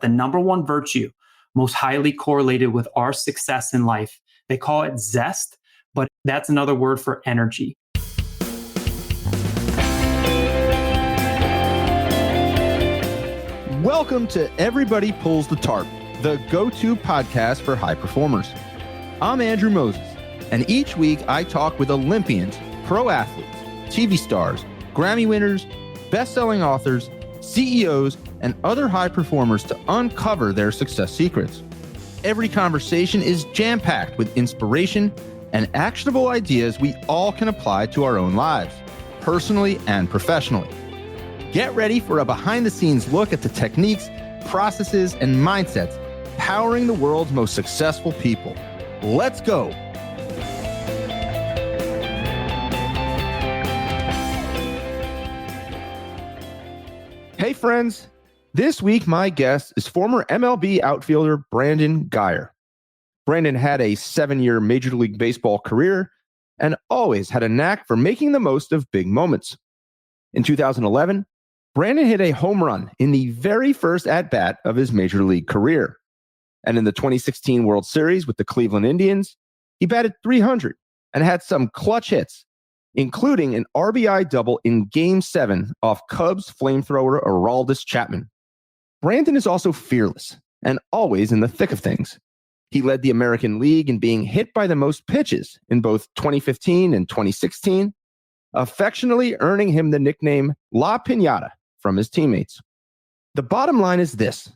the number one virtue most highly correlated with our success in life. They call it zest, but that's another word for energy. Welcome to Everybody Pulls the Tarp, the go-to podcast for high performers. I'm Andrew Moses, and each week I talk with Olympians, pro athletes, TV stars, Grammy winners, best-selling authors, CEOs, and other high performers to uncover their success secrets. Every conversation is jam-packed with inspiration and actionable ideas we all can apply to our own lives, personally and professionally. Get ready for a behind-the-scenes look at the techniques, processes, and mindsets powering the world's most successful people. Let's go. Hey, friends. This week, my guest is former MLB outfielder Brandon Guyer. Brandon had a 7-year Major League Baseball career and always had a knack for making the most of big moments. In 2011, Brandon hit a home run in the very first at-bat of his Major League career. And in the 2016 World Series with the Cleveland Indians, he batted .300 and had some clutch hits, including an RBI double in Game 7 off Cubs flamethrower Aroldis Chapman. Brandon is also fearless and always in the thick of things. He led the American League in being hit by the most pitches in both 2015 and 2016, affectionately earning him the nickname La Piñata from his teammates. The bottom line is this.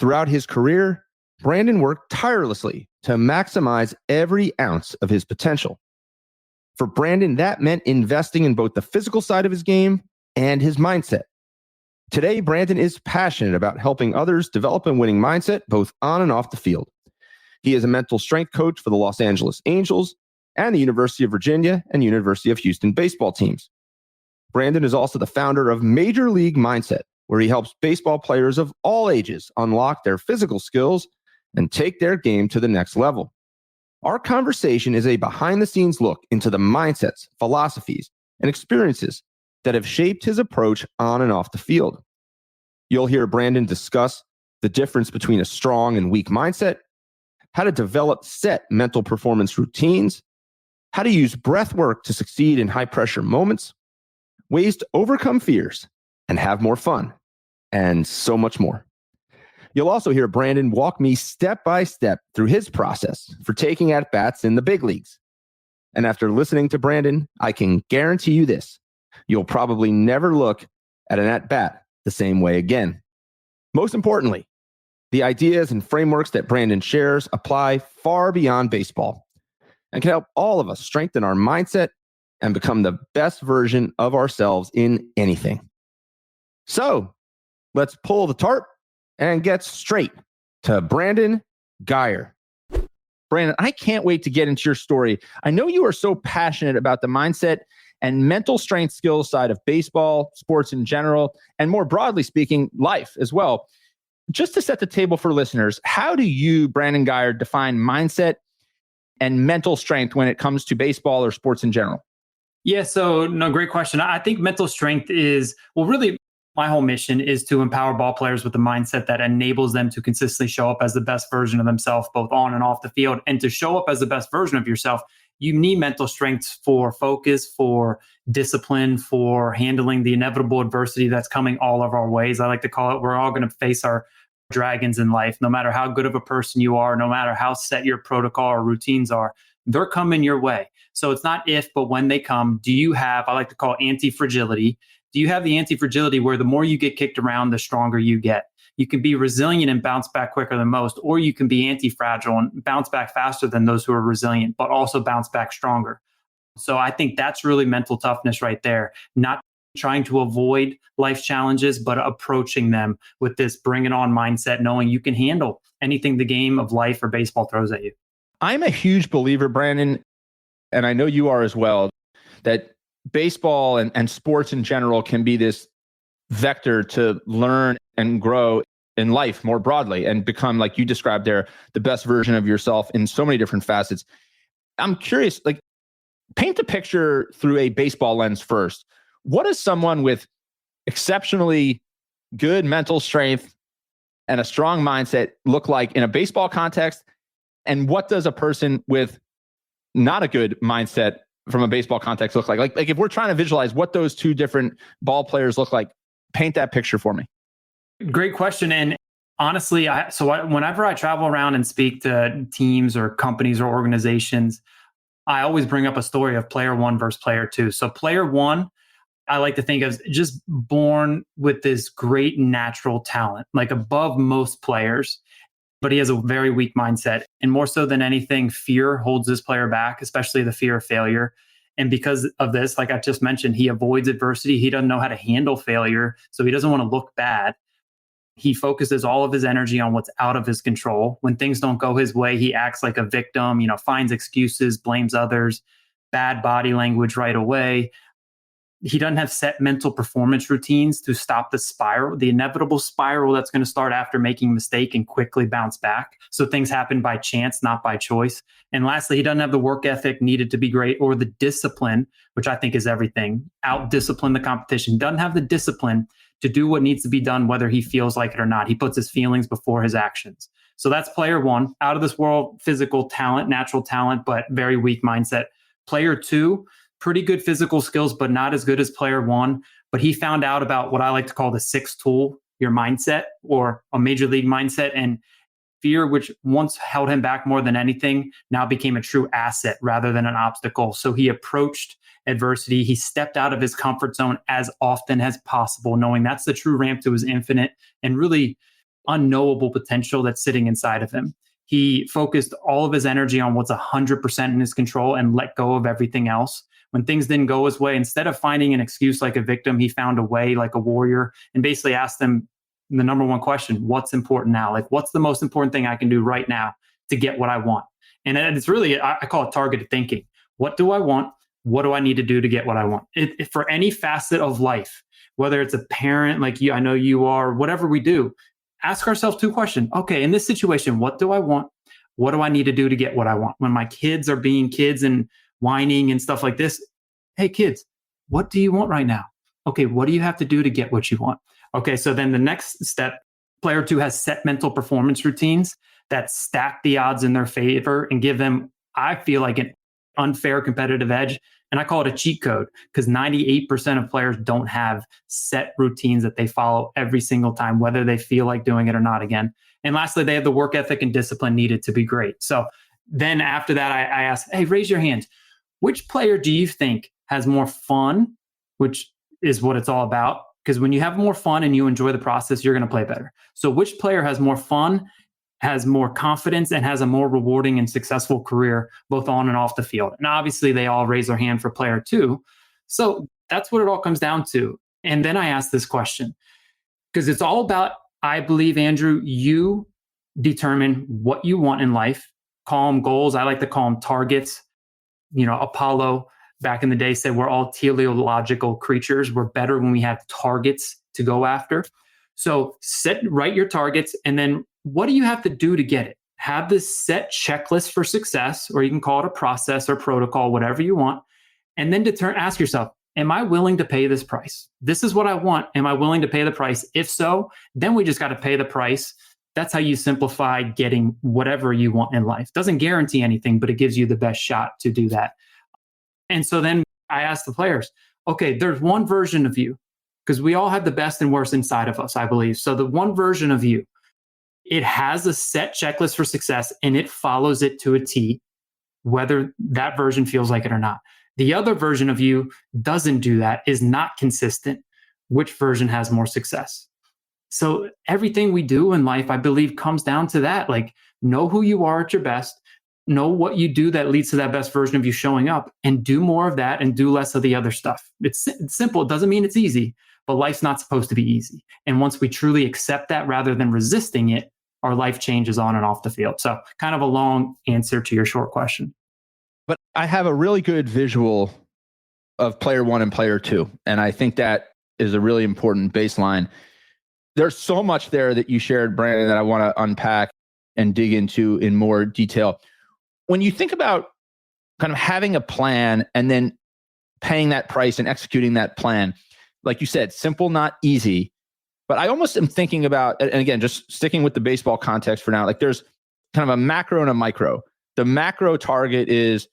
Throughout his career, Brandon worked tirelessly to maximize every ounce of his potential. For Brandon, that meant investing in both the physical side of his game and his mindset. Today, Brandon is passionate about helping others develop a winning mindset both on and off the field. He is a mental strength coach for the Los Angeles Angels and the University of Virginia and University of Houston baseball teams. Brandon is also the founder of Major League Mindset, where he helps baseball players of all ages unlock their physical skills and take their game to the next level. Our conversation is a behind-the-scenes look into the mindsets, philosophies, and experiences that have shaped his approach on and off the field. You'll hear Brandon discuss the difference between a strong and weak mindset, how to develop set mental performance routines, how to use breath work to succeed in high-pressure moments, ways to overcome fears and have more fun, and so much more. You'll also hear Brandon walk me step by step through his process for taking at-bats in the big leagues. And after listening to Brandon, I can guarantee you this. You'll probably never look at an at-bat the same way again. Most importantly, the ideas and frameworks that Brandon shares apply far beyond baseball and can help all of us strengthen our mindset and become the best version of ourselves in anything. So, let's pull the tarp and get straight to Brandon Guyer. Brandon, I can't wait to get into your story. I know you are so passionate about the mindset and mental strength skills side of baseball, sports in general, and more broadly speaking, life as well. Just to set the table for listeners, how do you, Brandon Guyer, define mindset and mental strength when it comes to baseball or sports in general? Yeah, so no, great question. I think mental strength is, well, really, my whole mission is to empower ball players with a mindset that enables them to consistently show up as the best version of themselves, both on and off the field. And to show up as the best version of yourself, you need mental strength for focus, for discipline, for handling the inevitable adversity that's coming all of our ways. I like to call it, we're all going to face our dragons in life, no matter how good of a person you are, no matter how set your protocol or routines are, they're coming your way. So it's not if, but when they come, do you have, I like to call anti-fragility. Do you have the anti-fragility where the more you get kicked around, the stronger you get? You can be resilient and bounce back quicker than most, or you can be anti-fragile and bounce back faster than those who are resilient, but also bounce back stronger. So I think that's really mental toughness right there. Not trying to avoid life challenges, but approaching them with this bring it on mindset, knowing you can handle anything the game of life or baseball throws at you. I'm a huge believer, Brandon, and I know you are as well, that baseball and sports in general can be this vector to learn and grow in life more broadly and become, like you described there, the best version of yourself in so many different facets. I'm curious, like, paint the picture through a baseball lens first. What does someone with exceptionally good mental strength and a strong mindset look like in a baseball context? And what does a person with not a good mindset from a baseball context look like? Like if we're trying to visualize what those two different ball players look like, paint that picture for me. Great question. And honestly, whenever I travel around and speak to teams or companies or organizations, I always bring up a story of player one versus player two. So player one, I like to think of just born with this great natural talent, like above most players, but he has a very weak mindset. And more so than anything, fear holds this player back, especially the fear of failure. And because of this, like I just mentioned, he avoids adversity. He doesn't know how to handle failure. So he doesn't want to look bad. He focuses all of his energy on what's out of his control. When things don't go his way, he acts like a victim, finds excuses, blames others, bad body language right away. He doesn't have set mental performance routines to stop the spiral, the inevitable spiral that's going to start after making a mistake and quickly bounce back. So things happen by chance, not by choice. And lastly, he doesn't have the work ethic needed to be great or the discipline, which I think is everything. Out-discipline the competition. Doesn't have the discipline to do what needs to be done, whether he feels like it or not. He puts his feelings before his actions. So that's player one, out of this world, physical talent, natural talent, but very weak mindset. Player two, pretty good physical skills, but not as good as player one. But he found out about what I like to call the sixth tool, your mindset, or a major league mindset. And fear, which once held him back more than anything, now became a true asset rather than an obstacle. So he approached adversity. He stepped out of his comfort zone as often as possible, knowing that's the true ramp to his infinite and really unknowable potential that's sitting inside of him. He focused all of his energy on what's 100% in his control and let go of everything else. When things didn't go his way, instead of finding an excuse like a victim, he found a way like a warrior and basically asked them the number one question: what's important now? Like, what's the most important thing I can do right now to get what I want? And it's really, I call it targeted thinking. What do I want? What do I need to do to get what I want? For any facet of life, whether it's a parent like you, I know you are, whatever we do, ask ourselves two questions. Okay, in this situation, what do I want? What do I need to do to get what I want? When my kids are being kids and whining and stuff like this, hey kids, what do you want right now? Okay, what do you have to do to get what you want? Okay, so then the next step, player two has set mental performance routines that stack the odds in their favor and give them, I feel like, an unfair competitive edge. And I call it a cheat code because 98% of players don't have set routines that they follow every single time, whether they feel like doing it or not again. And lastly, they have the work ethic and discipline needed to be great. So then after that, I ask, hey, raise your hand. Which player do you think has more fun, which is what it's all about? Because when you have more fun and you enjoy the process, you're going to play better. So which player has more fun, has more confidence, and has a more rewarding and successful career, both on and off the field? And obviously, they all raise their hand for player two. So that's what it all comes down to. And then I ask this question, because it's all about, I believe, Andrew, you determine what you want in life. Call them goals. I like to call them targets. Apollo back in the day said we're all teleological creatures. We're better when we have targets to go after. So write your targets, and then what do you have to do to get it? Have this set checklist for success, or you can call it a process or protocol, whatever you want. And then ask yourself, am I willing to pay this price? This is what I want. Am I willing to pay the price? If so, then we just got to pay the price. That's how you simplify getting whatever you want in life. Doesn't guarantee anything, but it gives you the best shot to do that. And so then I ask the players, okay, there's one version of you, because we all have the best and worst inside of us, I believe. So the one version of you, it has a set checklist for success and it follows it to a T, whether that version feels like it or not. The other version of you doesn't do that, is not consistent. Which version has more success? So everything we do in life, I believe, comes down to that. Like, know who you are at your best, know what you do that leads to that best version of you showing up, and do more of that and do less of the other stuff. It's simple. It doesn't mean it's easy, but life's not supposed to be easy. And once we truly accept that rather than resisting it, our life changes on and off the field. So kind of a long answer to your short question. But I have a really good visual of player one and player two. And I think that is a really important baseline. There's so much there that you shared, Brandon, that I want to unpack and dig into in more detail. When you think about kind of having a plan and then paying that price and executing that plan, like you said, simple, not easy. But I almost am thinking about, and again, just sticking with the baseball context for now, like there's kind of a macro and a micro. The macro target is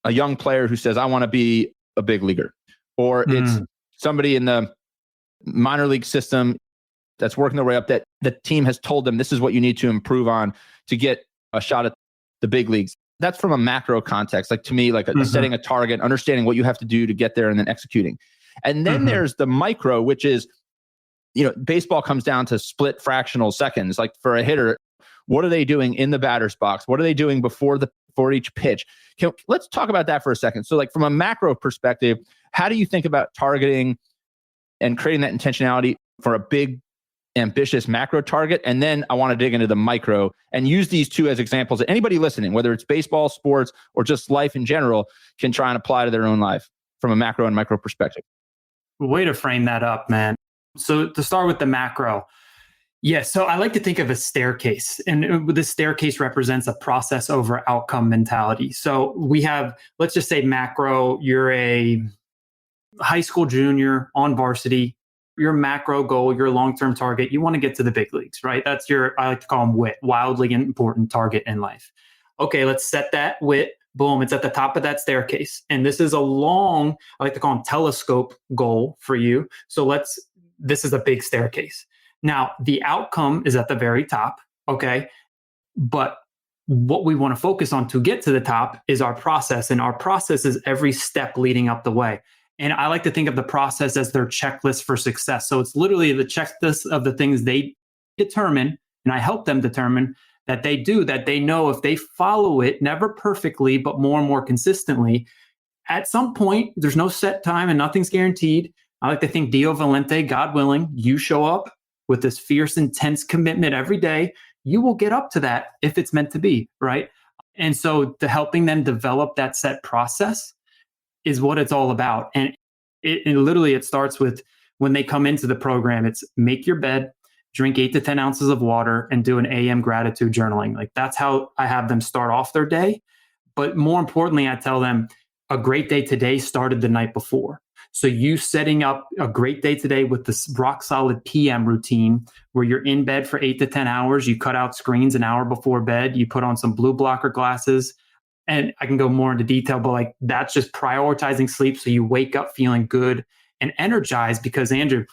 a young player who says, I want to be a big leaguer, or it's somebody in the minor league system that's working their way up, that the team has told them this is what you need to improve on to get a shot at the big leagues. That's from a macro context. Like to me, like setting a target, understanding what you have to do to get there, and then executing. And then there's the micro, which is, baseball comes down to split fractional seconds. Like for a hitter, what are they doing in the batter's box? What are they doing before each pitch? Let's talk about that for a second. So like from a macro perspective, how do you think about targeting and creating that intentionality for a big, ambitious macro target? And then I want to dig into the micro and use these two as examples that anybody listening, whether it's baseball, sports, or just life in general, can try and apply to their own life from a macro and micro perspective. Way to frame that up, man. So to start with the macro, so I like to think of a staircase, and the staircase represents a process over outcome mentality. So we have, let's just say macro, you're a high school junior on varsity, your macro goal, your long-term target, you want to get to the big leagues, right? That's your, I like to call them WIT, wildly important target in life. Okay, let's set that WIT. Boom, it's at the top of that staircase. And this is a long, I like to call them telescope goal for you. So this is a big staircase. Now, the outcome is at the very top, okay? But what we want to focus on to get to the top is our process. And our process is every step leading up the way. And I like to think of the process as their checklist for success. So it's literally the checklist of the things they determine, and I help them determine that they do, that they know if they follow it, never perfectly, but more and more consistently, at some point, there's no set time and nothing's guaranteed. I like to think Dio Valente, God willing, you show up with this fierce, intense commitment every day, you will get up to that if it's meant to be, right? And so to helping them develop that set process is what it's all about. And it literally starts with when they come into the program, it's make your bed, drink 8 to 10 ounces of water, and do an AM gratitude journaling. Like that's how I have them start off their day. But more importantly, I tell them a great day today started the night before. So you setting up a great day today with this rock solid PM routine where you're in bed for 8 to 10 hours, you cut out screens an hour before bed, you put on some blue blocker glasses, and I can go more into detail, but like that's just prioritizing sleep. So you wake up feeling good and energized because Andrew,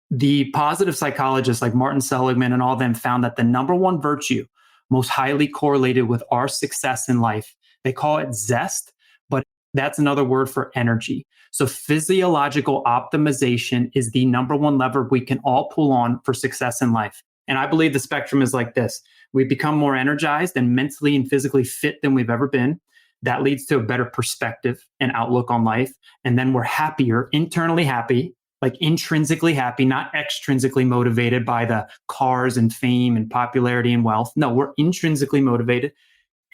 the positive psychologists like Martin Seligman and all of them found that the number one virtue most highly correlated with our success in life, they call it zest, but that's another word for energy. So physiological optimization is the number one lever we can all pull on for success in life. And I believe the spectrum is like this. We become more energized and mentally and physically fit than we've ever been. That leads to a better perspective and outlook on life. And then we're happier, internally happy, like intrinsically happy, not extrinsically motivated by the cars and fame and popularity and wealth. No, we're intrinsically motivated.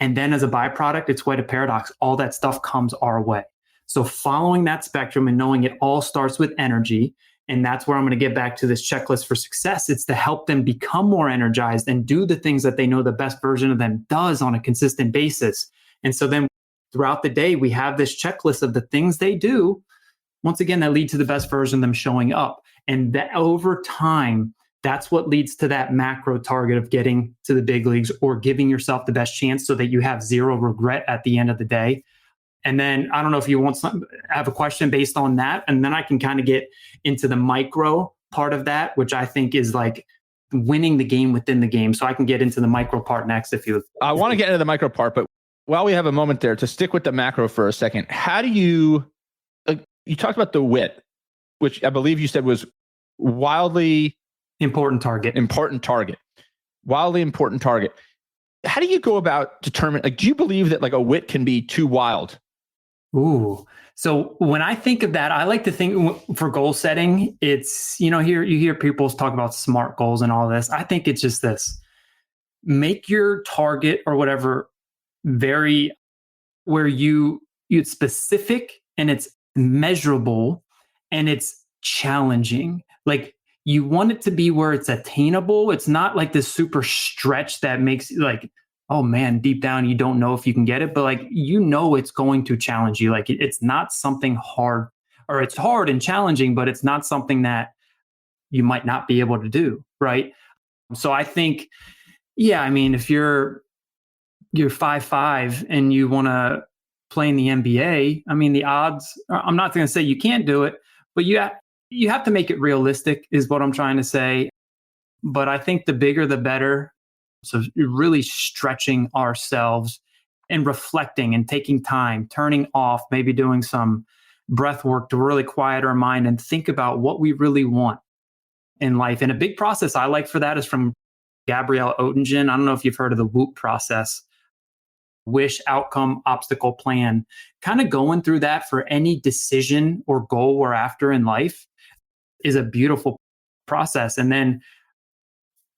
And then as a byproduct, it's quite a paradox. All that stuff comes our way. So following that spectrum and knowing it all starts with energy, and that's where I'm going to get back to this checklist for success. It's to help them become more energized and do the things that they know the best version of them does on a consistent basis. And so then throughout the day, we have this checklist of the things they do, once again, that lead to the best version of them showing up. And that over time, that's what leads to that macro target of getting to the big leagues or giving yourself the best chance so that you have zero regret at the end of the day. And then I don't know if you have a question based on that. And then I can kind of get into the micro part of that, which I think is like winning the game within the game. So I can get into the micro part next if you. I want to get into the micro part, but while we have a moment there to stick with the macro for a second, how do you talked about the WIT, which I believe you said was wildly important target. Wildly important target. How do you go about determining, like, do you believe that like a WIT can be too wild? Ooh. So when I think of that, I like to think for goal setting, it's, here you hear people talk about SMART goals and all this. I think it's just this. Make your target or whatever very where it's specific and it's measurable and it's challenging. Like you want it to be where it's attainable. It's not like this super stretch that makes like, oh man, deep down, you don't know if you can get it, but like, it's going to challenge you. Like it's not something hard, or it's hard and challenging, but it's not something that you might not be able to do, right? So I think, yeah, I mean, if you're 5'5" and you want to play in the NBA, I mean, the odds, I'm not going to say you can't do it, but you have to make it realistic, is what I'm trying to say. But I think the bigger, the better. So really stretching ourselves and reflecting and taking time, turning off, maybe doing some breath work to really quiet our mind and think about what we really want in life. And a big process I like for that is from Gabrielle Oettingen. I don't know if you've heard of the WOOP process, wish, outcome, obstacle, plan. Kind of going through that for any decision or goal we're after in life is a beautiful process. And then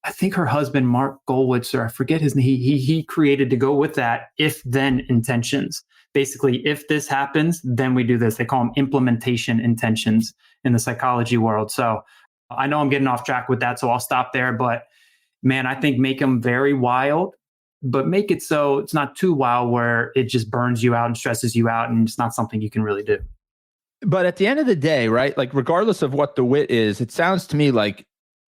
I think her husband, Mark Goldwitzer, I forget his name, he created to go with that if then intentions. Basically, if this happens, then we do this. They call them implementation intentions in the psychology world. So I know I'm getting off track with that, so I'll stop there. But man, I think make them very wild, but make it so it's not too wild where it just burns you out and stresses you out and it's not something you can really do. But at the end of the day, right, like regardless of what the WIT is, it sounds to me like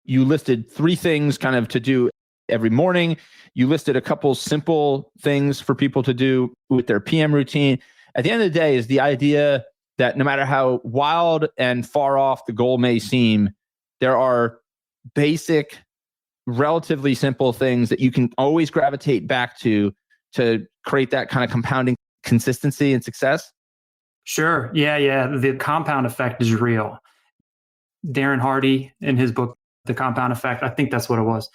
you listed 3 things kind of to do every morning. You listed a couple simple things for people to do with their PM routine. At the end of the day is the idea that no matter how wild and far off the goal may seem, there are basic, relatively simple things that you can always gravitate back to create that kind of compounding consistency and success. Sure. Yeah. The compound effect is real. Darren Hardy in his book, The Compound Effect, I think that's what it was,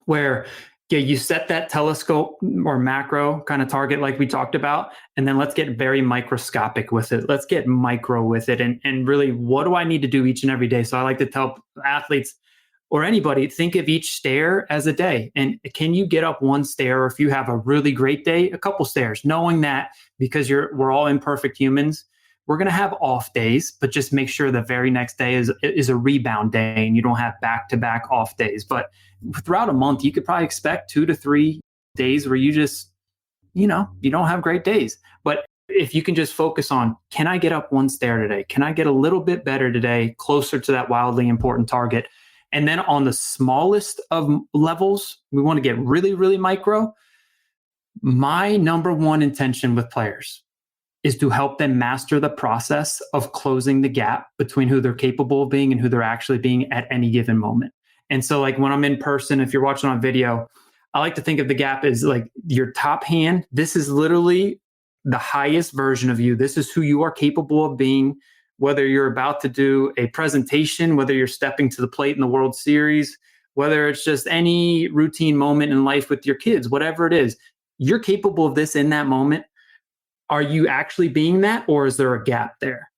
where you set that telescope or macro kind of target like we talked about, and then let's get very microscopic with it. Let's get micro with it. And really, what do I need to do each and every day? So I like to tell athletes or anybody, think of each stair as a day. And can you get up one stair, or if you have a really great day, a couple stairs, knowing that because we're all imperfect humans, we're going to have off days, but just make sure the very next day is a rebound day and you don't have back-to-back off days. But throughout a month, you could probably expect 2 to 3 days where you just, you don't have great days. But if you can just focus on, can I get up one stair today? Can I get a little bit better today, closer to that wildly important target? And then on the smallest of levels, we want to get really, really micro. My number one intention with players is to help them master the process of closing the gap between who they're capable of being and who they're actually being at any given moment. And so like when I'm in person, if you're watching on video, I like to think of the gap as like your top hand. This is literally the highest version of you. This is who you are capable of being, whether you're about to do a presentation, whether you're stepping to the plate in the World Series, whether it's just any routine moment in life with your kids, whatever it is, you're capable of this in that moment. Are you actually being that, or is there a gap there?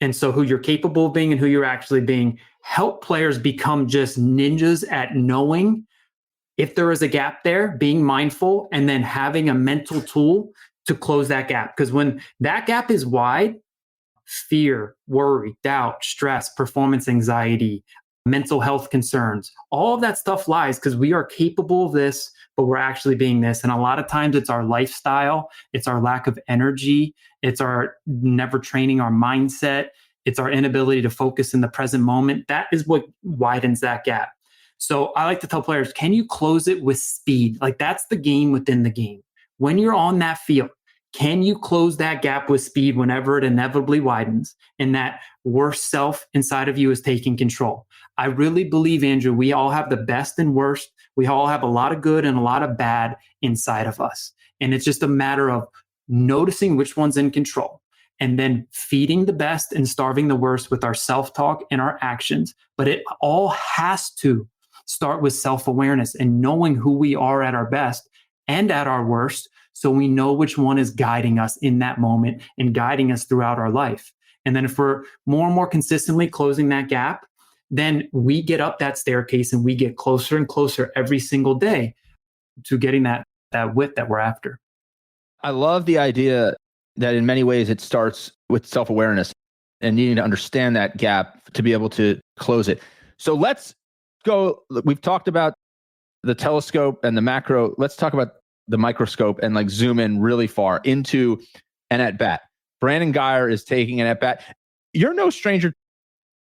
And so who you're capable of being and who you're actually being, help players become just ninjas at knowing if there is a gap there, being mindful, and then having a mental tool to close that gap. Because when that gap is wide, fear, worry, doubt, stress, performance anxiety, mental health concerns, all of that stuff lies because we are capable of this, but we're actually being this. And a lot of times it's our lifestyle, it's our lack of energy, it's our never training our mindset, it's our inability to focus in the present moment. That is what widens that gap. So I like to tell players, can you close it with speed? Like that's the game within the game. When you're on that field, can you close that gap with speed whenever it inevitably widens and that worst self inside of you is taking control? I really believe, Andrew, we all have the best and worst. We all have a lot of good and a lot of bad inside of us. And it's just a matter of noticing which one's in control and then feeding the best and starving the worst with our self-talk and our actions. But it all has to start with self-awareness and knowing who we are at our best and at our worst, so we know which one is guiding us in that moment and guiding us throughout our life. And then if we're more and more consistently closing that gap, then we get up that staircase and we get closer and closer every single day to getting that width that we're after. I love the idea that in many ways it starts with self-awareness and needing to understand that gap to be able to close it. So let's go. We've talked about the telescope and the macro. Let's talk about the microscope and like zoom in really far into an at bat. Brandon Guyer is taking an at bat. You're no stranger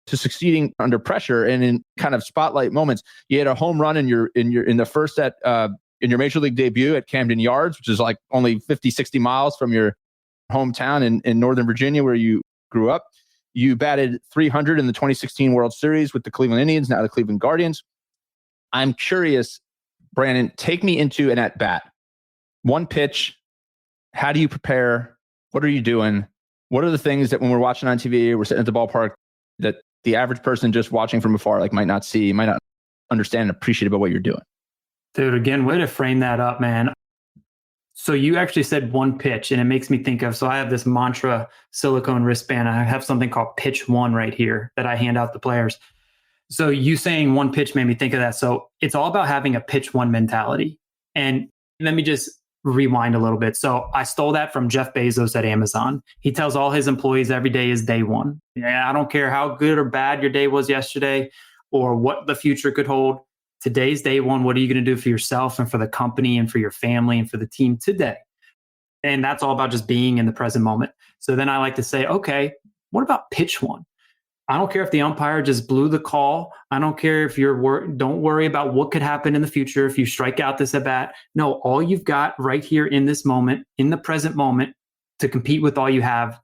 to succeeding under pressure and in kind of spotlight moments. You had a home run in the first in your major league debut at Camden Yards, which is like only 50, 60 miles from your hometown in Northern Virginia, where you grew up. You batted 300 in the 2016 World Series with the Cleveland Indians, now the Cleveland Guardians. I'm curious, Brandon, take me into an at-bat. One pitch. How do you prepare? What are you doing? What are the things that when we're watching on TV, we're sitting at the ballpark, that the average person just watching from afar might not see, might not understand and appreciate about what you're doing? Dude, again, way to frame that up, man. So you actually said one pitch, and it makes me think of, so I have this mantra silicone wristband. I have something called pitch one right here that I hand out to players. So you saying one pitch made me think of that. So it's all about having a pitch one mentality. And let me just rewind a little bit. So I stole that from Jeff Bezos at Amazon. He tells all his employees every day is day one. Yeah, I don't care how good or bad your day was yesterday or what the future could hold. Today's day one. What are you going to do for yourself and for the company and for your family and for the team today? And that's all about just being in the present moment. So then I like to say, okay, what about pitch one? I don't care if the umpire just blew the call. I don't care if don't worry about what could happen in the future if you strike out this at bat. No, all you've got right here in this moment, in the present moment, to compete with all you have,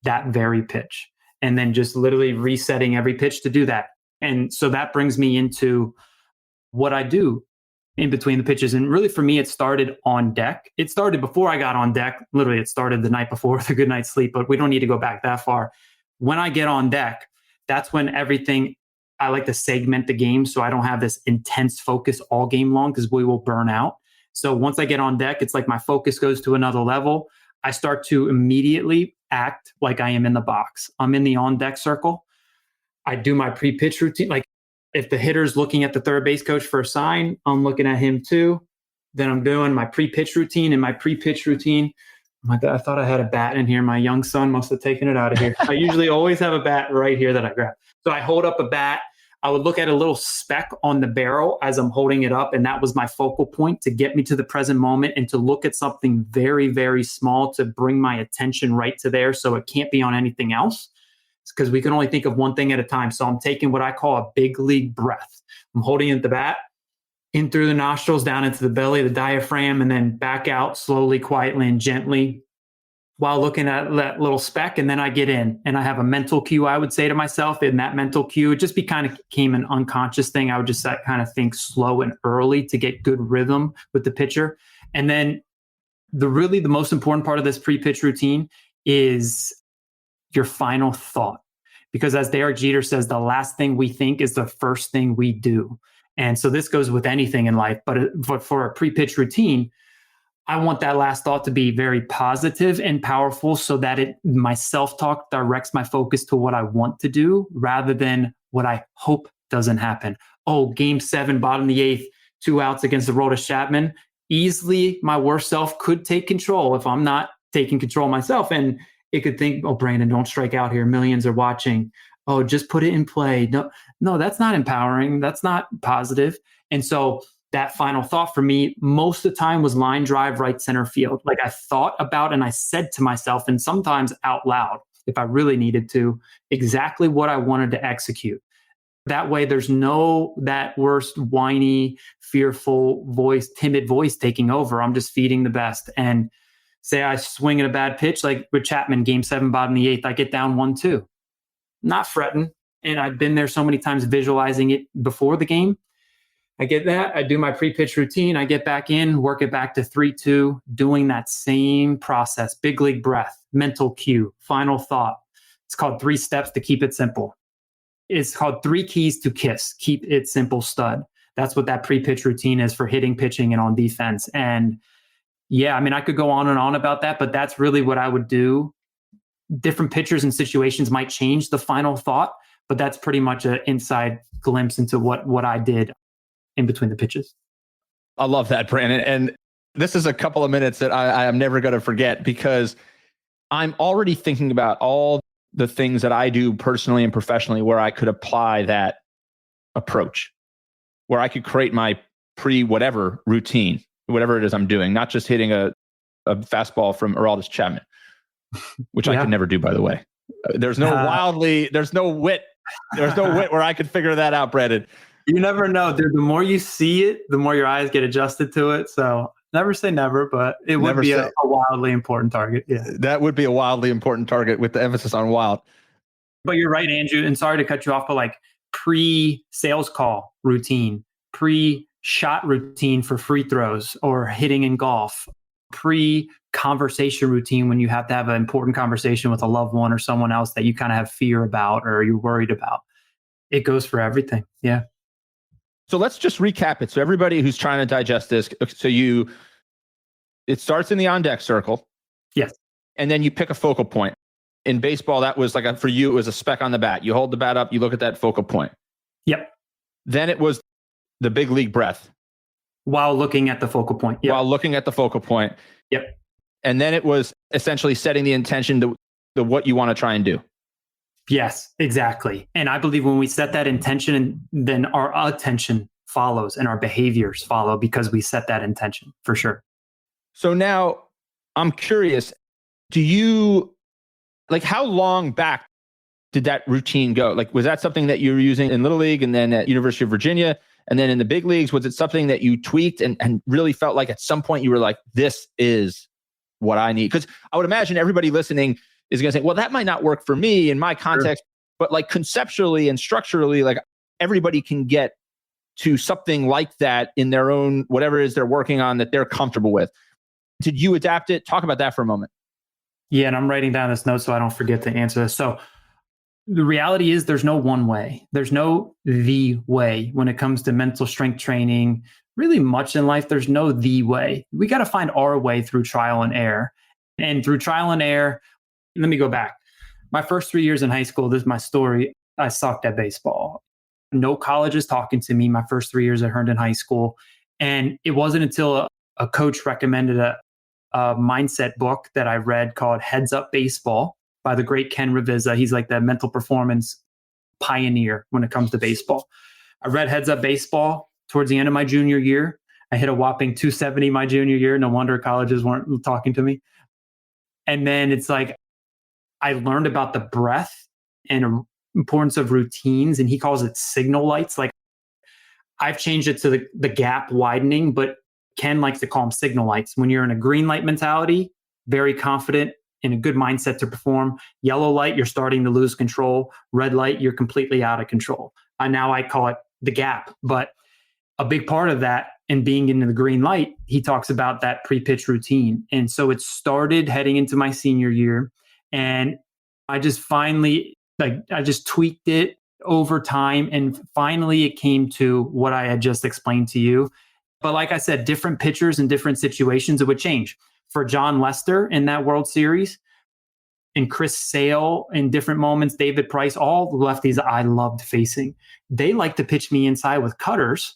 that very pitch. And then just literally resetting every pitch to do that. And so that brings me into what I do in between the pitches. And really for me, it started on deck. It started before I got on deck. Literally, it started the night before with a good night's sleep, but we don't need to go back that far. When I get on deck, that's when I like to segment the game so I don't have this intense focus all game long because we will burn out. So once I get on deck, it's like my focus goes to another level. I start to immediately act like I am in the box. I'm in the on deck circle. I do my pre-pitch routine. Like if the hitter's looking at the third base coach for a sign, I'm looking at him too. Then I'm doing my pre-pitch routine. And my pre-pitch routine, I thought I had a bat in here. My young son must have taken it out of here. I usually always have a bat right here that I grab. So I hold up a bat. I would look at a little speck on the barrel as I'm holding it up. And that was my focal point to get me to the present moment and to look at something very, very small to bring my attention right to there. So it can't be on anything else because we can only think of one thing at a time. So I'm taking what I call a big league breath. I'm holding it the bat in through the nostrils, down into the belly, the diaphragm, and then back out slowly, quietly, and gently while looking at that little speck. And then I get in and I have a mental cue, I would say to myself. In that mental cue, it just became an unconscious thing. I would just kind of think slow and early to get good rhythm with the pitcher. And then the most important part of this pre-pitch routine is your final thought. Because as Derek Jeter says, the last thing we think is the first thing we do. And so this goes with anything in life, but for a pre-pitch routine, I want that last thought to be very positive and powerful so that my self-talk directs my focus to what I want to do rather than what I hope doesn't happen. Oh, game 7, bottom of the 8th, 2 outs against the Aroldis Chapman. Easily, my worst self could take control if I'm not taking control myself. And it could think, oh, Brandon, don't strike out here. Millions are watching. Oh, just put it in play. No, that's not empowering. That's not positive. And so that final thought for me most of the time was line drive right center field. Like I thought about and I said to myself, and sometimes out loud, if I really needed to, exactly what I wanted to execute. That way there's that worst whiny, fearful voice, timid voice taking over. I'm just feeding the best. And say I swing at a bad pitch, like with Chapman, game 7, bottom of the 8th, I get down 1-2. Not fretting. And I've been there so many times visualizing it before the game. I get that. I do my pre-pitch routine. I get back in, work it back to 3-2, doing that same process. Big league breath, mental cue, final thought. It's called 3 steps to keep it simple. It's called 3 keys to KISS, keep it simple, stud. That's what that pre-pitch routine is for hitting, pitching, and on defense. And yeah, I mean, I could go on and on about that, but that's really what I would do. Different pitchers and situations might change the final thought, but that's pretty much an inside glimpse into what I did in between the pitches. I love that, Brandon. And this is a couple of minutes that I am never going to forget because I'm already thinking about all the things that I do personally and professionally where I could apply that approach, where I could create my pre-whatever routine, whatever it is I'm doing, not just hitting a fastball from Aroldis Chapman, which I could never do, by the way. There's no wit There's no way where I could figure that out, Brandon. You never know, dude. The more you see it, the more your eyes get adjusted to it. So never say never, but it would be a wildly important target. Yeah, that would be a wildly important target with the emphasis on wild. But you're right, Andrew. And sorry to cut you off, but like pre-sales call routine, pre-shot routine for free throws or hitting in golf, pre-conversation routine when you have to have an important conversation with a loved one or someone else that you kind of have fear about or you're worried about. It goes for everything. Yeah. So let's just recap it. So everybody who's trying to digest this, it starts in the on-deck circle. Yes. And then you pick a focal point. In baseball, that was for you, it was a speck on the bat. You hold the bat up, you look at that focal point. Yep. Then it was the big league breath. While looking at the focal point. Yep. While looking at the focal point. Yep. And then it was essentially setting the intention to what you want to try and do. Yes, exactly. And I believe when we set that intention, then our attention follows and our behaviors follow because we set that intention for sure. So now I'm curious, how long back did that routine go? Like, was that something that you were using in Little League and then at University of Virginia and then in the big leagues? Was it something that you tweaked and really felt like at some point you were like, this is what I need? Because I would imagine everybody listening is going to say, well, that might not work for me in my context, sure. But like conceptually and structurally, like everybody can get to something like that in their own, whatever it is they're working on that they're comfortable with. Did you adapt it? Talk about that for a moment. Yeah, and I'm writing down this note so I don't forget to answer this. So the reality is there's no one way. There's no the way when it comes to mental strength training. Really much in life, there's no the way. We got to find our way through trial and error. And through trial and error, let me go back. My first 3 years in high school, this is my story. I sucked at baseball. No colleges talking to me my first 3 years at Herndon High School. And it wasn't until a coach recommended a mindset book that I read called Heads Up Baseball by the great Ken Ravizza. He's like the mental performance pioneer when it comes to baseball. I read Heads Up Baseball towards the end of my junior year. I hit a whopping 270 my junior year. No wonder colleges weren't talking to me. And then it's like, I learned about the breath and importance of routines. And he calls it signal lights. Like I've changed it to the gap widening, but Ken likes to call them signal lights. When you're in a green light mentality, very confident, in a good mindset to perform. Yellow light, you're starting to lose control. Red light, you're completely out of control. Now I call it the gap. But a big part of that and being in the green light, he talks about that pre-pitch routine. And so it started heading into my senior year. And I just finally, I just tweaked it over time. And finally it came to what I had just explained to you. But like I said, different pitchers in different situations, it would change. For John Lester in that World Series, and Chris Sale in different moments, David Price, all the lefties I loved facing. They like to pitch me inside with cutters.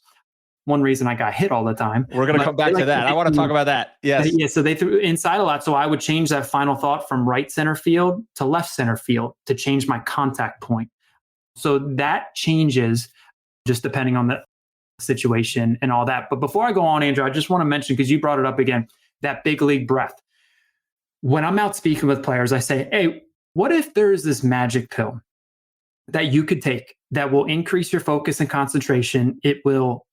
One reason I got hit all the time. We're going to come back to that. I want to talk about that. Yes. Yeah, so they threw inside a lot. So I would change that final thought from right center field to left center field to change my contact point. So that changes just depending on the situation and all that. But before I go on, Andrew, I just want to mention, because you brought it up again, that big league breath. When I'm out speaking with players, I say, hey, what if there is this magic pill that you could take that will increase your focus and concentration? It will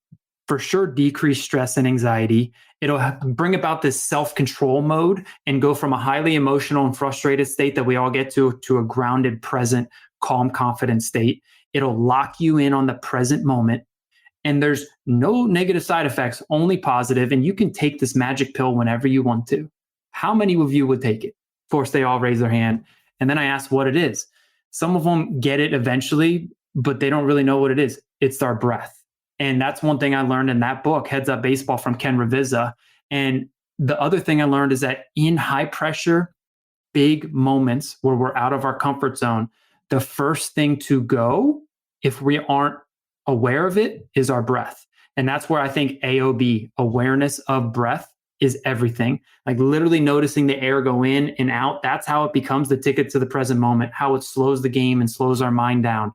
for sure decrease stress and anxiety. It'll bring about this self-control mode and go from a highly emotional and frustrated state that we all get to a grounded, present, calm, confident state. It'll lock you in on the present moment. And there's no negative side effects, only positive. And you can take this magic pill whenever you want to. How many of you would take it? Of course, they all raise their hand. And then I ask what it is. Some of them get it eventually, but they don't really know what it is. It's our breath. And that's one thing I learned in that book, Heads Up Baseball from Ken Ravizza. And the other thing I learned is that in high pressure, big moments where we're out of our comfort zone, the first thing to go, if we aren't aware of it, is our breath. And that's where I think AOB, awareness of breath, is everything. Like literally noticing the air go in and out. That's how it becomes the ticket to the present moment, how it slows the game and slows our mind down.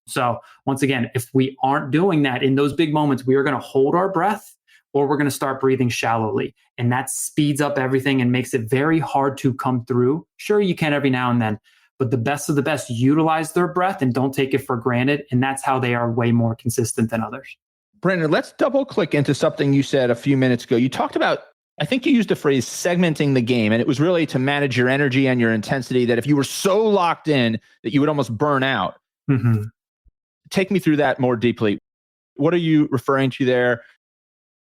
So once again, if we aren't doing that in those big moments, we are going to hold our breath or we're going to start breathing shallowly. And that speeds up everything and makes it very hard to come through. Sure, you can every now and then, but the best of the best utilize their breath and don't take it for granted. And that's how they are way more consistent than others. Brandon, let's double click into something you said a few minutes ago. You talked about, I think you used the phrase segmenting the game, and it was really to manage your energy and your intensity, that if you were so locked in that you would almost burn out. Mm-hmm. Take me through that more deeply. What are you referring to there?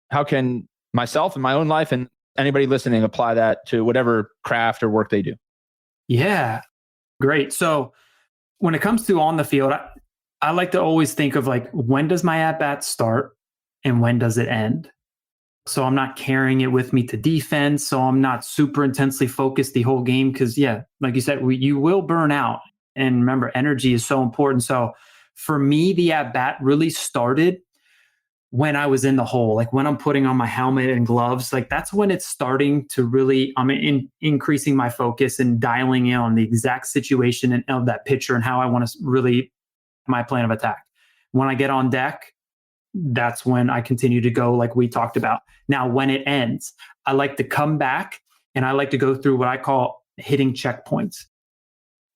How can myself in my own life and anybody listening apply that to whatever craft or work they do? Yeah, great. So when it comes to on the field, I like to always think of like, when does my at bat start and when does it end? So I'm not carrying it with me to defense. So I'm not super intensely focused the whole game. Cause yeah, like you said, you will burn out. And remember, energy is so important. So for me, the at bat really started when I was in the hole, like when I'm putting on my helmet and gloves, like that's when it's starting to really, increasing my focus and dialing in on the exact situation of that pitcher and how I want to really my plan of attack. When I get on deck, that's when I continue to go like we talked about. Now, when it ends, I like to come back and I like to go through what I call hitting checkpoints.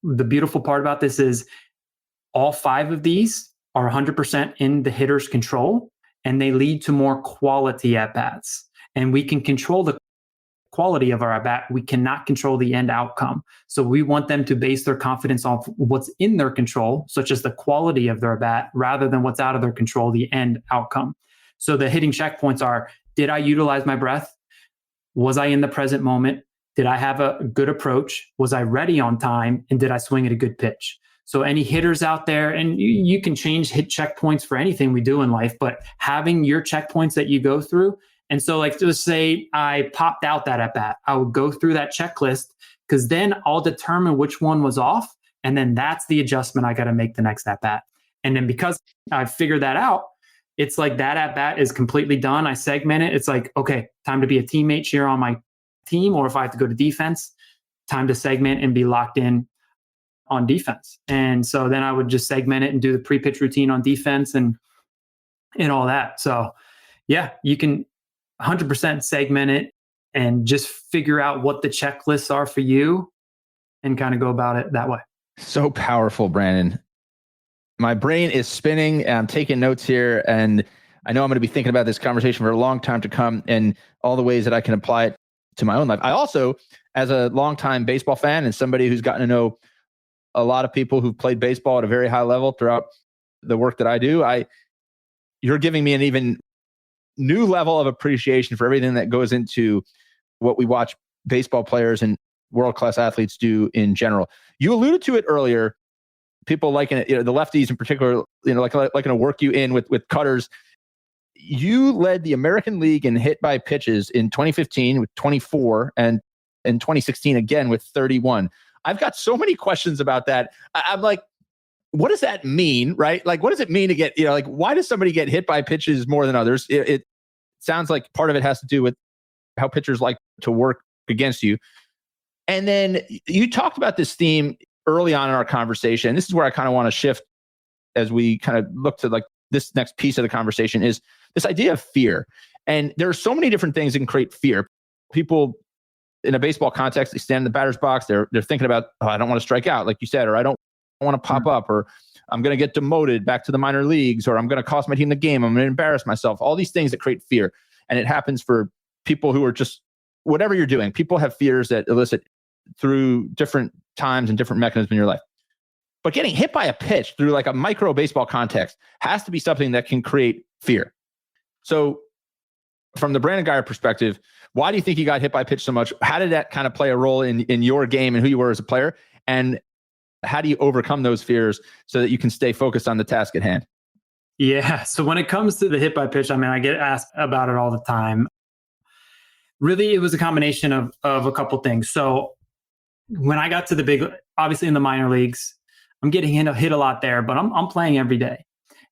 The beautiful part about this is all 5 of these are 100% in the hitter's control, and they lead to more quality at-bats. And we can control the quality of our at-bat. We cannot control the end outcome. So we want them to base their confidence off what's in their control, such as the quality of their at-bat, rather than what's out of their control, the end outcome. So the hitting checkpoints are, did I utilize my breath? Was I in the present moment? Did I have a good approach? Was I ready on time? And did I swing at a good pitch? So any hitters out there, and you can change hit checkpoints for anything we do in life, but having your checkpoints that you go through. And so like, just say I popped out that at bat, I would go through that checklist, because then I'll determine which one was off. And then that's the adjustment I got to make the next at bat. And then because I figured that out, it's like that at bat is completely done. I segment it. It's like, okay, time to be a teammate cheer on my team. Or if I have to go to defense, time to segment and be locked in on defense. And so then I would just segment it and do the pre-pitch routine on defense and all that. So yeah, you can 100% segment it and just figure out what the checklists are for you and kind of go about it that way. So powerful, Brandon. My brain is spinning and I'm taking notes here. And I know I'm going to be thinking about this conversation for a long time to come and all the ways that I can apply it to my own life. I also, as a longtime baseball fan and somebody who's gotten to know a lot of people who've played baseball at a very high level throughout the work that I do, you're giving me an even new level of appreciation for everything that goes into what we watch baseball players and world-class athletes do in general. You alluded to it earlier. People liking it, the lefties in particular, liking to work you in with cutters. You led the American League in hit by pitches in 2015 with 24 and in 2016 again with 31. I've got so many questions about that. I'm like, what does that mean, right? Like, what does it mean to get, why does somebody get hit by pitches more than others? It sounds like part of it has to do with how pitchers like to work against you. And then you talked about this theme early on in our conversation. This is where I kind of want to shift as we kind of look to like this next piece of the conversation is this idea of fear. And there are so many different things that can create fear. People in a baseball context, they stand in the batter's box. They're thinking about, oh, I don't want to strike out, like you said, or I don't want to pop up, or I'm going to get demoted back to the minor leagues, or I'm going to cost my team the game. I'm going to embarrass myself. All these things that create fear. And it happens for people who are just, whatever you're doing, people have fears that elicit through different times and different mechanisms in your life. But getting hit by a pitch through like a micro baseball context has to be something that can create fear. So from the Brandon Guyer perspective, why do you think you got hit by a pitch so much? How did that kind of play a role in your game and who you were as a player? And how do you overcome those fears so that you can stay focused on the task at hand? Yeah. So when it comes to the hit by pitch, I get asked about it all the time. Really, it was a combination of a couple things. So when I got to the big, obviously in the minor leagues, I'm getting hit a lot there, but I'm playing every day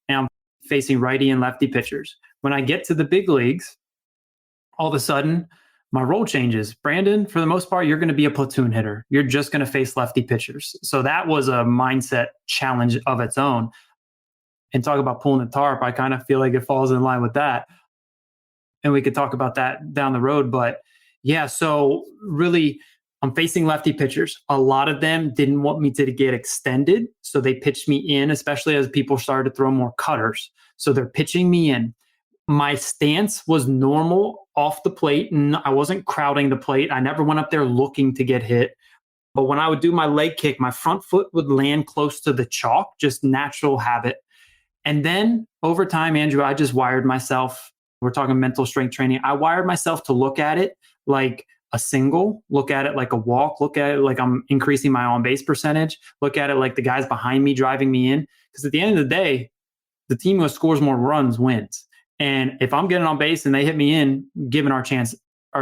and I'm facing righty and lefty pitchers. When I get to the big leagues, all of a sudden my role changes. Brandon, for the most part, you're going to be a platoon hitter. You're just going to face lefty pitchers. So that was a mindset challenge of its own. And talk about pulling the tarp, I kind of feel like it falls in line with that. And we could talk about that down the road. But yeah, so really I'm facing lefty pitchers. A lot of them didn't want me to get extended. So they pitched me in, especially as people started to throw more cutters. So they're pitching me in. My stance was normal off the plate, and I wasn't crowding the plate. I never went up there looking to get hit. But when I would do my leg kick, my front foot would land close to the chalk, just natural habit. And then over time, Andrew, I just wired myself. We're talking mental strength training. I wired myself to look at it like a single, look at it like a walk, look at it like I'm increasing my on base percentage, look at it like the guys behind me driving me in. Because at the end of the day, the team who scores more runs wins. And if I'm getting on base and they hit me in, giving our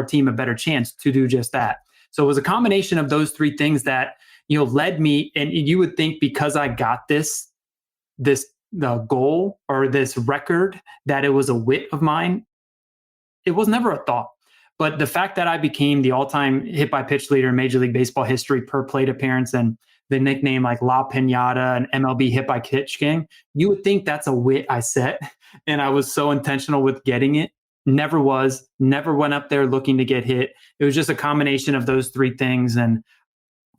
team a better chance to do just that. So it was a combination of those three things that, led me. And you would think because I got the goal or this record, that it was a wit of mine. It was never a thought. But the fact that I became the all-time hit by pitch leader in Major League Baseball history per plate appearance, and the nickname like La Piñata and MLB hit by pitch king, you would think that's a wit I set. And I was so intentional with getting it. Never went up there looking to get hit. It was just a combination of those three things. And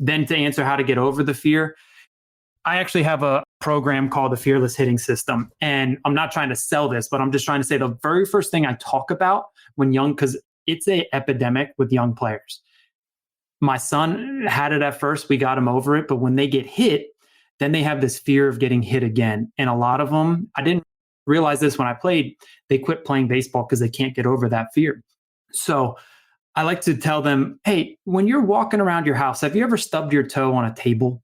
then to answer how to get over the fear, I actually have a program called the Fearless Hitting System. And I'm not trying to sell this, but I'm just trying to say the very first thing I talk about when young, because it's an epidemic with young players. My son had it at first. We got him over it. But when they get hit, then they have this fear of getting hit again. And a lot of them, I didn't realize this when I played, they quit playing baseball because they can't get over that fear. So I like to tell them, hey, when you're walking around your house, have you ever stubbed your toe on a table?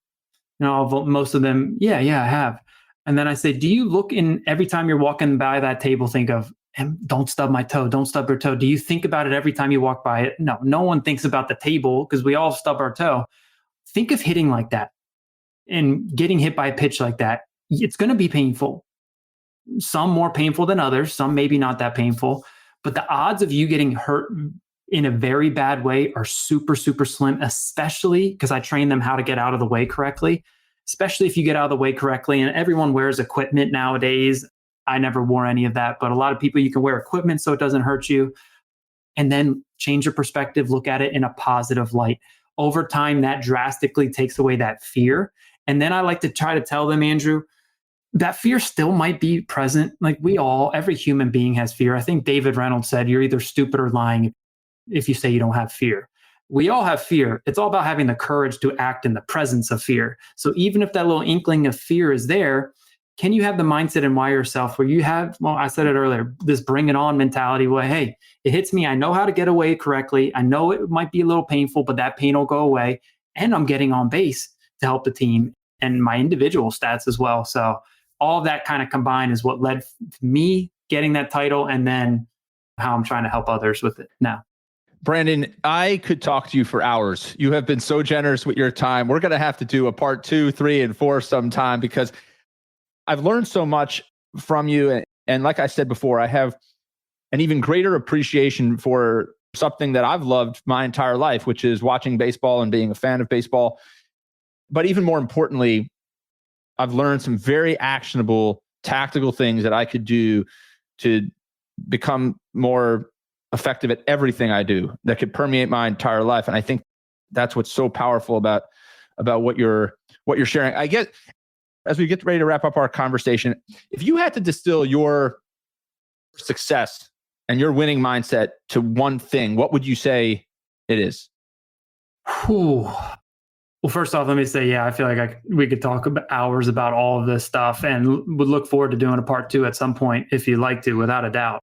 Most of them, yeah, I have. And then I say, do you look in every time you're walking by that table, think of, don't stub my toe, don't stub your toe. Do you think about it every time you walk by it? No one thinks about the table because we all stub our toe. Think of hitting like that and getting hit by a pitch like that. It's going to be painful. Some more painful than others, some maybe not that painful. But the odds of you getting hurt in a very bad way are super, super slim, especially because I train them how to get out of the way correctly, especially if you get out of the way correctly. And everyone wears equipment nowadays. I never wore any of that, but a lot of people, you can wear equipment so it doesn't hurt you. And then change your perspective, look at it in a positive light. Over time, that drastically takes away that fear. And then I like to try to tell them, Andrew, that fear still might be present. Like every human being has fear. I think David Reynolds said, you're either stupid or lying if you say you don't have fear. We all have fear. It's all about having the courage to act in the presence of fear. So even if that little inkling of fear is there, can you have the mindset and wire yourself where you have, I said it earlier, this bring it on mentality where, hey, it hits me. I know how to get away correctly. I know it might be a little painful, but that pain will go away. And I'm getting on base to help the team and my individual stats as well. So all of that kind of combined is what led to me getting that title and then how I'm trying to help others with it now. Brandon, I could talk to you for hours. You have been so generous with your time. We're going to have to do a part 2, 3, and 4 sometime because I've learned so much from you. And like I said before, I have an even greater appreciation for something that I've loved my entire life, which is watching baseball and being a fan of baseball. But even more importantly, I've learned some very actionable, tactical things that I could do to become more effective at everything I do that could permeate my entire life. And I think that's what's so powerful about what you're sharing. I guess as we get ready to wrap up our conversation, if you had to distill your success and your winning mindset to one thing, what would you say it is? Whew. Well, first off, let me say, I feel like we could talk about hours about all of this stuff and would look forward to doing a part 2 at some point if you'd like to, without a doubt.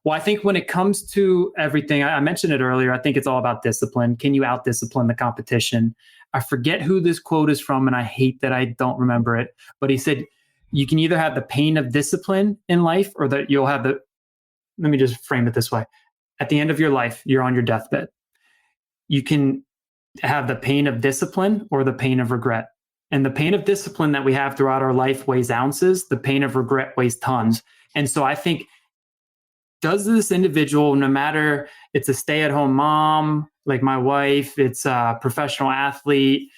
Well, I think when it comes to everything, I mentioned it earlier, I think it's all about discipline. Can you out-discipline the competition? I forget who this quote is from, and I hate that I don't remember it, but he said, you can either have the pain of discipline in life or that you'll have let me just frame it this way. At the end of your life, you're on your deathbed. You can have the pain of discipline or the pain of regret. And the pain of discipline that we have throughout our life weighs ounces. The pain of regret weighs tons. And so I think, does this individual, no matter it's a stay-at-home mom, like my wife, it's a professional athlete,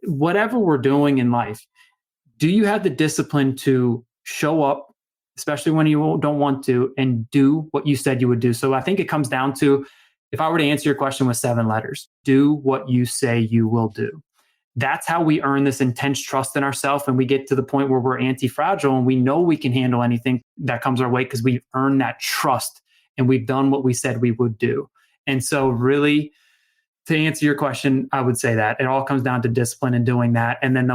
whatever we're doing in life, do you have the discipline to show up, especially when you don't want to, and do what you said you would do? So I think it comes down to If I were to answer your question with 7 letters, do what you say you will do. That's how we earn this intense trust in ourselves. And we get to the point where we're anti-fragile and we know we can handle anything that comes our way because we've earned that trust and we've done what we said we would do. And so really, to answer your question, I would say that it all comes down to discipline and doing that. And then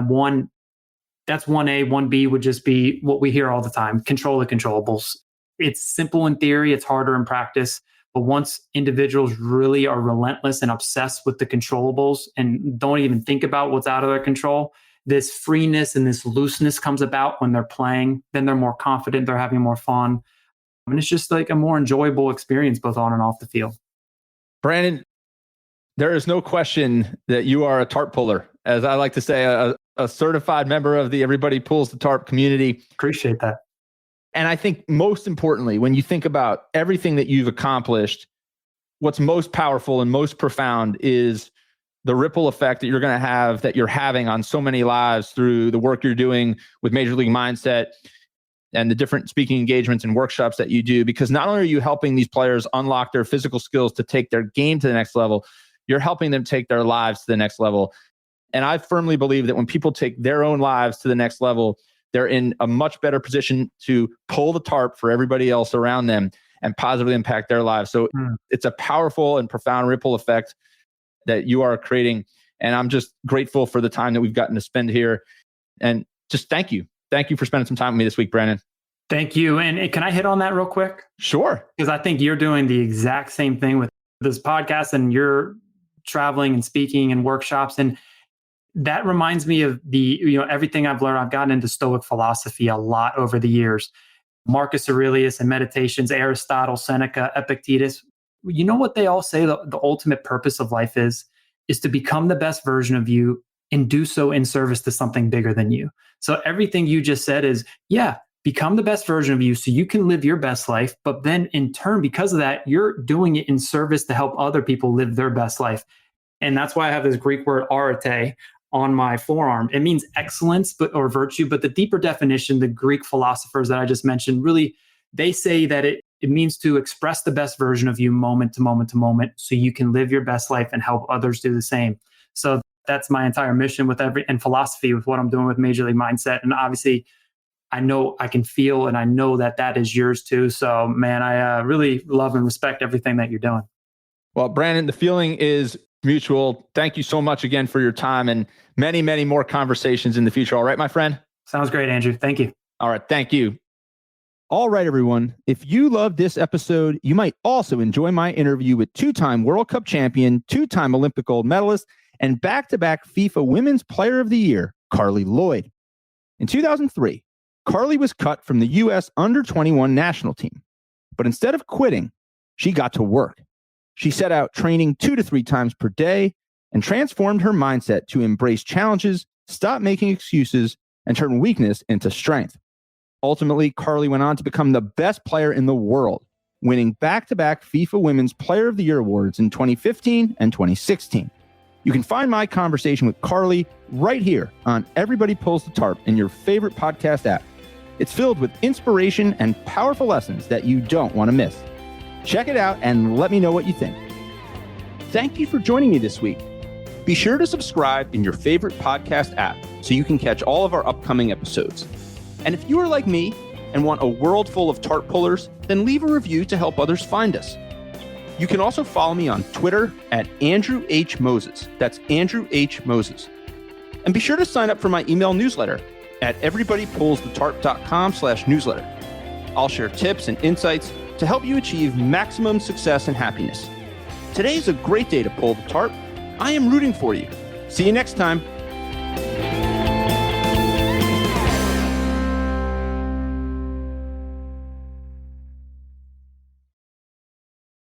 that's 1A, 1B would just be what we hear all the time, control the controllables. It's simple in theory, it's harder in practice. But once individuals really are relentless and obsessed with the controllables and don't even think about what's out of their control, this freeness and this looseness comes about when they're playing. Then they're more confident, they're having more fun. And it's just like a more enjoyable experience both on and off the field. Brandon, there is no question that you are a tarp puller. As I like to say, a certified member of the Everybody Pulls the Tarp community. Appreciate that. And I think most importantly, when you think about everything that you've accomplished, what's most powerful and most profound is the ripple effect that you're going to have, that you're having on so many lives through the work you're doing with Major League Mindset and the different speaking engagements and workshops that you do. Because not only are you helping these players unlock their physical skills to take their game to the next level, you're helping them take their lives to the next level. And I firmly believe that when people take their own lives to the next level, they're in a much better position to pull the tarp for everybody else around them and positively impact their lives. So it's a powerful and profound ripple effect that you are creating. And I'm just grateful for the time that we've gotten to spend here. And just thank you. Thank you for spending some time with me this week, Brandon. Thank you. And can I hit on that real quick? Sure. Because I think you're doing the exact same thing with this podcast and you're traveling and speaking and workshops. And that reminds me of everything I've learned. I've gotten into Stoic philosophy a lot over the years. Marcus Aurelius and Meditations, Aristotle, Seneca, Epictetus. You know what they all say the ultimate purpose of life is to become the best version of you and do so in service to something bigger than you. So everything you just said is, become the best version of you so you can live your best life. But then in turn, because of that, you're doing it in service to help other people live their best life. And that's why I have this Greek word arete on my forearm. It means excellence or virtue, but the deeper definition, the Greek philosophers that I just mentioned, really, they say that it means to express the best version of you moment to moment to moment so you can live your best life and help others do the same. So that's my entire mission and philosophy with what I'm doing with Major League Mindset. And obviously, I know I can feel and I know that is yours too. So man, I really love and respect everything that you're doing. Well, Brandon, the feeling is mutual. Thank you so much again for your time and many, many more conversations in the future. All right, my friend? Sounds great, Andrew. Thank you. All right. Thank you. All right, everyone. If you loved this episode, you might also enjoy my interview with 2-time World Cup champion, 2-time Olympic gold medalist, and back-to-back FIFA Women's Player of the Year, Carly Lloyd. In 2003, Carly was cut from the U.S. under-21 national team. But instead of quitting, she got to work. She set out training 2 to 3 times per day and transformed her mindset to embrace challenges, stop making excuses, and turn weakness into strength. Ultimately, Carly went on to become the best player in the world, winning back-to-back FIFA Women's Player of the Year awards in 2015 and 2016. You can find my conversation with Carly right here on Everybody Pulls the Tarp in your favorite podcast app. It's filled with inspiration and powerful lessons that you don't want to miss. Check it out and let me know what you think. Thank you for joining me this week. Be sure to subscribe in your favorite podcast app so you can catch all of our upcoming episodes. And if you are like me and want a world full of tarp pullers, then leave a review to help others find us. You can also follow me on Twitter at Andrew H. Moses. That's Andrew H. Moses. And be sure to sign up for my email newsletter at everybodypullsthetarp.com/newsletter. I'll share tips and insights to help you achieve maximum success and happiness. Today's a great day to pull the tarp. I am rooting for you. See you next time.